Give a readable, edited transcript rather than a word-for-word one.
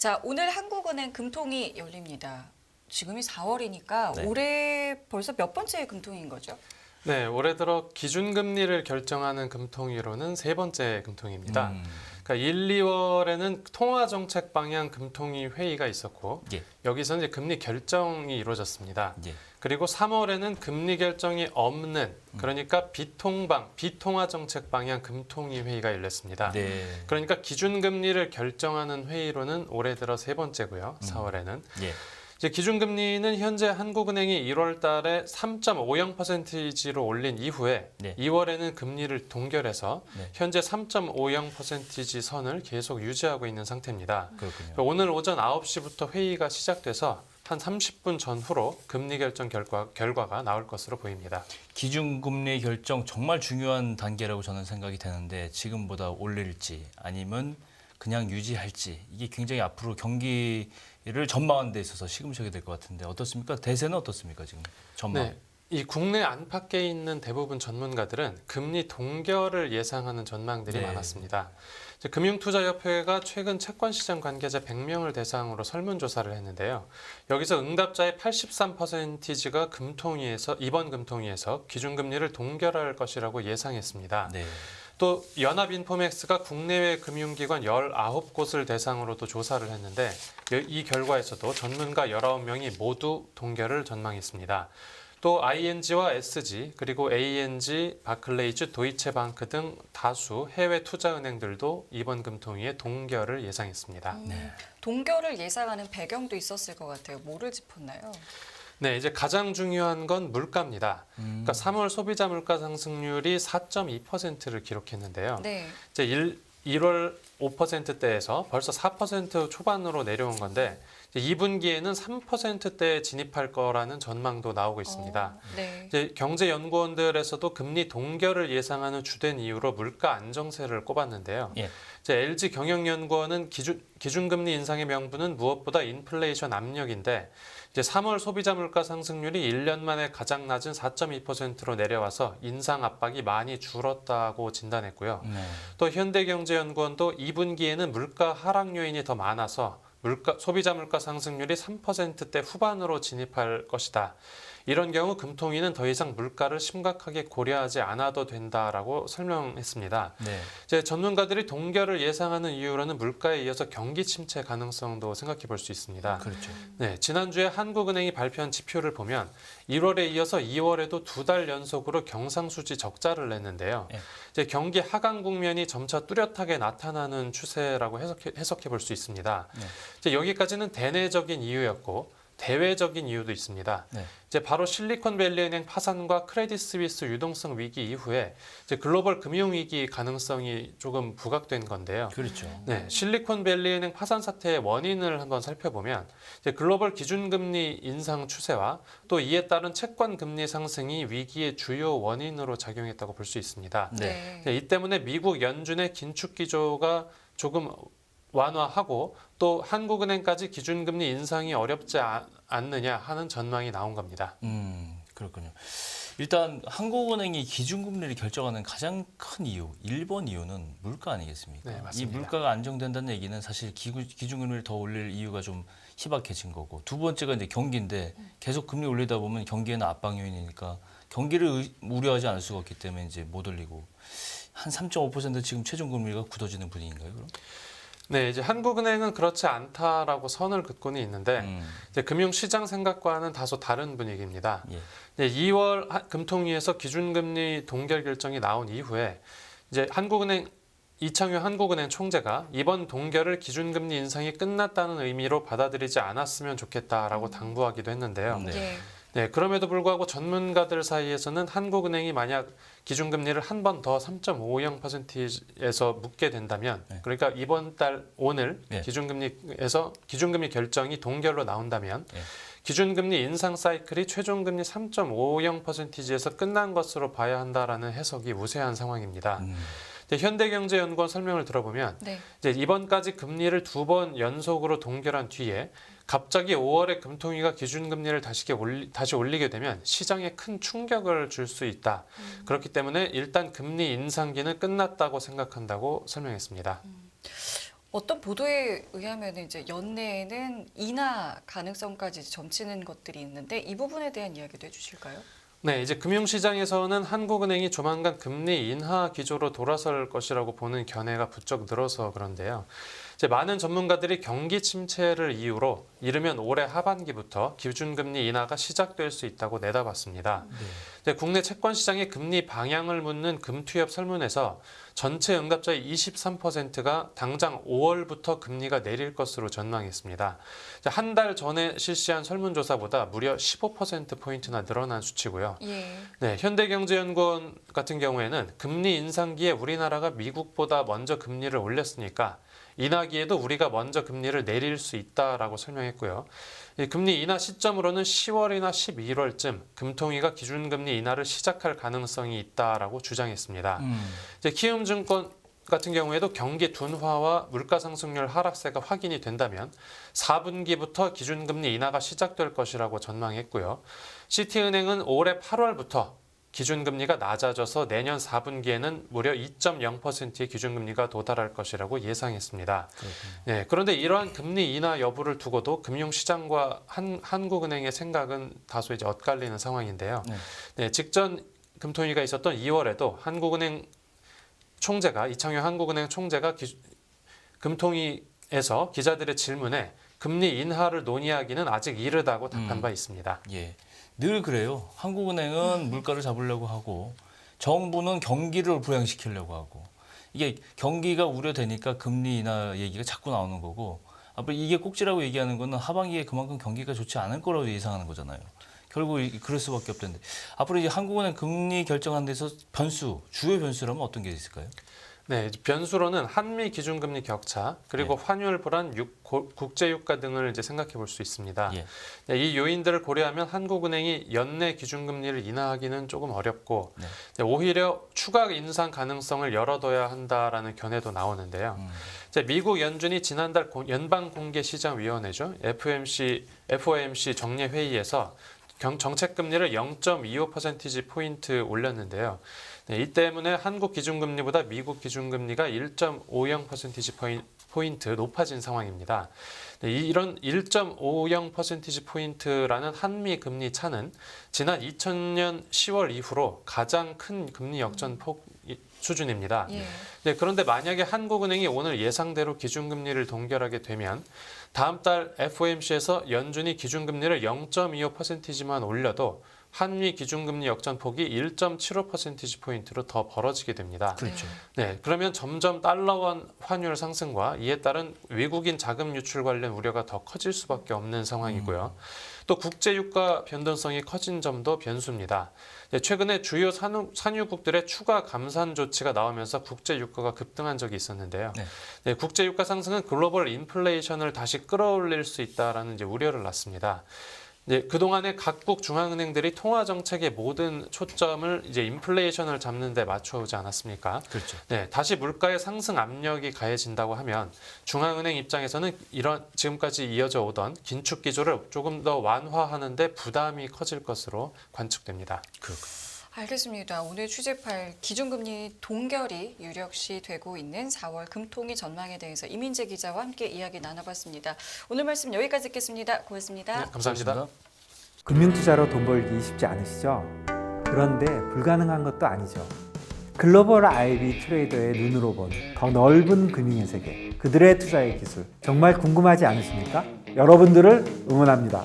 자, 오늘 한국은행 금통이 열립니다. 지금이 4월이니까 네. 올해 벌써 몇 번째 금통인 거죠? 네, 올해 들어 기준금리를 결정하는 금통위로는 세 번째 금통입니다. 그러니까 1, 2월에는 통화정책 방향 금통위 회의가 있었고 예. 여기서 이제 금리 결정이 이루어졌습니다. 예. 그리고 3월에는 금리 결정이 없는 그러니까 비통화 정책 방향 금통위 회의가 열렸습니다. 네. 그러니까 기준금리를 결정하는 회의로는 올해 들어 세 번째고요. 4월에는. 예. 이제 기준금리는 현재 한국은행이 1월 달에 3.50%로 올린 이후에 네. 2월에는 금리를 동결해서 네. 현재 3.50% 선을 계속 유지하고 있는 상태입니다. 그렇군요. 오늘 오전 9시부터 회의가 시작돼서 한 30분 전후로 금리 결정 결과가 나올 것으로 보입니다. 기준금리 결정 정말 중요한 단계라고 저는 생각이 되는데 지금보다 올릴지 아니면 그냥 유지할지 이게 굉장히 앞으로 경기를 전망하는 데 있어서 시금석이 될 것 같은데 어떻습니까? 대세는 어떻습니까? 지금 전망. 네. 이 국내 안팎에 있는 대부분 전문가들은 금리 동결을 예상하는 전망들이 네. 많았습니다. 금융투자협회가 최근 채권시장 관계자 100명을 대상으로 설문조사를 했는데요. 여기서 응답자의 83%가 이번 금통위에서 기준금리를 동결할 것이라고 예상했습니다. 네. 또 연합인포맥스가 국내외 금융기관 19곳을 대상으로도 조사를 했는데 이 결과에서도 전문가 19명이 모두 동결을 전망했습니다. 또 ING와 SG 그리고 ANG, 바클레이즈, 도이체방크 등 다수 해외 투자은행들도 이번 금통위에 동결을 예상했습니다. 네. 동결을 예상하는 배경도 있었을 것 같아요. 뭐를 짚었나요? 네, 이제 가장 중요한 건 물가입니다. 그러니까 3월 소비자 물가 상승률이 4.2%를 기록했는데요. 네. 이제 1월 5%대에서 벌써 4% 초반으로 내려온 건데 2분기에는 3%대에 진입할 거라는 전망도 나오고 있습니다. 네. 이제 경제연구원들에서도 금리 동결을 예상하는 주된 이유로 물가 안정세를 꼽았는데요. 예. 이제 LG 경영연구원은 기준금리 인상의 명분은 무엇보다 인플레이션 압력인데 이제 3월 소비자 물가 상승률이 1년 만에 가장 낮은 4.2%로 내려와서 인상 압박이 많이 줄었다고 진단했고요. 네. 또 현대경제연구원도 2분기에는 물가 하락 요인이 더 많아서 소비자 물가 상승률이 3%대 후반으로 진입할 것이다. 이런 경우 금통위는 더 이상 물가를 심각하게 고려하지 않아도 된다라고 설명했습니다. 네. 이제 전문가들이 동결을 예상하는 이유로는 물가에 이어서 경기 침체 가능성도 생각해 볼 수 있습니다. 그렇죠. 네, 지난주에 한국은행이 발표한 지표를 보면 1월에 이어서 2월에도 2달 연속으로 경상수지 적자를 냈는데요. 네. 이제 경기 하강 국면이 점차 뚜렷하게 나타나는 추세라고 해석해 볼 수 있습니다. 네. 이제 여기까지는 대내적인 이유였고 대외적인 이유도 있습니다. 네. 이제 바로 실리콘밸리은행 파산과 크레딧 스위스 유동성 위기 이후에 이제 글로벌 금융 위기 가능성이 조금 부각된 건데요. 그렇죠. 네, 실리콘밸리은행 파산 사태의 원인을 한번 살펴보면 이제 글로벌 기준금리 인상 추세와 또 이에 따른 채권 금리 상승이 위기의 주요 원인으로 작용했다고 볼 수 있습니다. 네. 이 때문에 미국 연준의 긴축 기조가 조금 완화하고 또 한국은행까지 기준금리 인상이 어렵지 않느냐 하는 전망이 나온 겁니다. 그렇군요. 일단 한국은행이 기준금리를 결정하는 가장 큰 이유, 1번 이유는 물가 아니겠습니까? 네, 이 맞습니다. 물가가 안정된다는 얘기는 사실 기준금리를 더 올릴 이유가 좀 희박해진 거고 두 번째가 이제 경기인데 계속 금리 올리다 보면 경기에는 압박 요인이니까 경기를 우려하지 않을 수가 없기 때문에 이제 못 올리고 한 3.5% 지금 최종금리가 굳어지는 분위기인가요? 그럼? 네, 이제 한국은행은 그렇지 않다라고 선을 긋고는 있는데 이제 금융시장 생각과는 다소 다른 분위기입니다. 예. 이제 2월 금통위에서 기준금리 동결 결정이 나온 이후에 이제 이창효 한국은행 총재가 이번 동결을 기준금리 인상이 끝났다는 의미로 받아들이지 않았으면 좋겠다라고 당부하기도 했는데요. 네. 예. 네, 그럼에도 불구하고 전문가들 사이에서는 한국은행이 만약 기준금리를 한 번 더 3.50%에서 묶게 된다면, 네. 그러니까 오늘 네. 기준금리 결정이 동결로 나온다면, 네. 기준금리 인상 사이클이 최종금리 3.50%에서 끝난 것으로 봐야 한다라는 해석이 우세한 상황입니다. 현대경제연구원 설명을 들어보면 네. 이제 이번까지 금리를 2번 연속으로 동결한 뒤에 갑자기 5월에 금통위가 기준금리를 다시 올리게 되면 시장에 큰 충격을 줄 수 있다. 그렇기 때문에 일단 금리 인상기는 끝났다고 생각한다고 설명했습니다. 어떤 보도에 의하면 이제 연내에는 인하 가능성까지 점치는 것들이 있는데 이 부분에 대한 이야기도 해주실까요? 네, 이제 금융시장에서는 한국은행이 조만간 금리 인하 기조로 돌아설 것이라고 보는 견해가 부쩍 늘어서 그런데요. 이제 많은 전문가들이 경기 침체를 이유로 이르면 올해 하반기부터 기준금리 인하가 시작될 수 있다고 내다봤습니다. 이제 국내 채권 시장의 금리 방향을 묻는 금투협 설문에서 전체 응답자의 23%가 당장 5월부터 금리가 내릴 것으로 전망했습니다. 한 달 전에 실시한 설문조사보다 무려 15%포인트나 늘어난 수치고요. 예. 네, 현대경제연구원 같은 경우에는 금리 인상기에 우리나라가 미국보다 먼저 금리를 올렸으니까 인하기에도 우리가 먼저 금리를 내릴 수 있다라고 설명했고요. 이 금리 인하 시점으로는 10월이나 11월쯤 금통위가 기준금리 인하를 시작할 가능성이 있다라고 주장했습니다. 이제 키움증권 같은 경우에도 경기 둔화와 물가 상승률 하락세가 확인이 된다면 4분기부터 기준금리 인하가 시작될 것이라고 전망했고요. 시티은행은 올해 8월부터 기준금리가 낮아져서 내년 4분기에는 무려 2.0%의 기준금리가 도달할 것이라고 예상했습니다. 네, 그런데 이러한 금리 인하 여부를 두고도 금융시장과 한국은행의 생각은 다소 이제 엇갈리는 상황인데요. 네, 직전 금통위가 있었던 2월에도 한국은행 총재가 이창용 한국은행 총재가 금통위에서 기자들의 질문에 금리 인하를 논의하기는 아직 이르다고 답한 바 있습니다. 예. 늘 그래요. 한국은행은 물가를 잡으려고 하고 정부는 경기를 부양시키려고 하고 이게 경기가 우려되니까 금리 인하 얘기가 자꾸 나오는 거고 앞으로 이게 꼭지라고 얘기하는 거는 하반기에 그만큼 경기가 좋지 않을 거라고 예상하는 거잖아요. 결국 그럴 수밖에 없던데 앞으로 이제 한국은행 금리 결정하는 데서 주요 변수라면 어떤 게 있을까요? 네, 변수로는 한미 기준금리 격차 그리고 환율 불안, 국제 유가 등을 이제 생각해 볼 수 있습니다. 예. 네, 이 요인들을 고려하면 한국은행이 연내 기준금리를 인하하기는 조금 어렵고 네, 오히려 추가 인상 가능성을 열어둬야 한다라는 견해도 나오는데요. 이제 미국 연준이 지난달 연방공개시장위원회죠, FOMC 정례 회의에서 정책금리를 0.25%포인트 올렸는데요. 네, 이 때문에 한국 기준금리보다 미국 기준금리가 1.50%포인트 높아진 상황입니다. 네, 이런 1.50%포인트라는 한미 금리 차는 지난 2000년 10월 이후로 가장 큰 금리 역전폭 수준입니다. 예. 네, 그런데 만약에 한국은행이 오늘 예상대로 기준금리를 동결하게 되면 다음 달 FOMC에서 연준이 기준금리를 0.25%만 올려도 한미 기준금리 역전폭이 1.75%포인트로 더 벌어지게 됩니다. 그렇죠. 네, 그러면 점점 달러원 환율 상승과 이에 따른 외국인 자금 유출 관련 우려가 더 커질 수밖에 없는 상황이고요. 또 국제 유가 변동성이 커진 점도 변수입니다. 네, 최근에 주요 산유국들의 추가 감산 조치가 나오면서 국제 유가가 급등한 적이 있었는데요. 네, 국제 유가 상승은 글로벌 인플레이션을 다시 끌어올릴 수 있다라는 이제 우려를 낳습니다. 네, 그동안에 각국 중앙은행들이 통화 정책의 모든 초점을 이제 인플레이션을 잡는 데 맞춰오지 않았습니까? 그렇죠. 네, 다시 물가의 상승 압력이 가해진다고 하면 중앙은행 입장에서는 이런 지금까지 이어져 오던 긴축 기조를 조금 더 완화하는 데 부담이 커질 것으로 관측됩니다. 그렇군요. 알겠습니다. 오늘 취재할 기준금리 동결이 유력시 되고 있는 4월 금통위 전망에 대해서 이민재 기자와 함께 이야기 나눠봤습니다. 오늘 말씀 여기까지 듣겠습니다. 고맙습니다. 네, 감사합니다. 금융투자로 돈 벌기 쉽지 않으시죠? 그런데 불가능한 것도 아니죠. 글로벌 IB 트레이더의 눈으로 본 더 넓은 금융의 세계, 그들의 투자의 기술 정말 궁금하지 않으십니까? 여러분들을 응원합니다.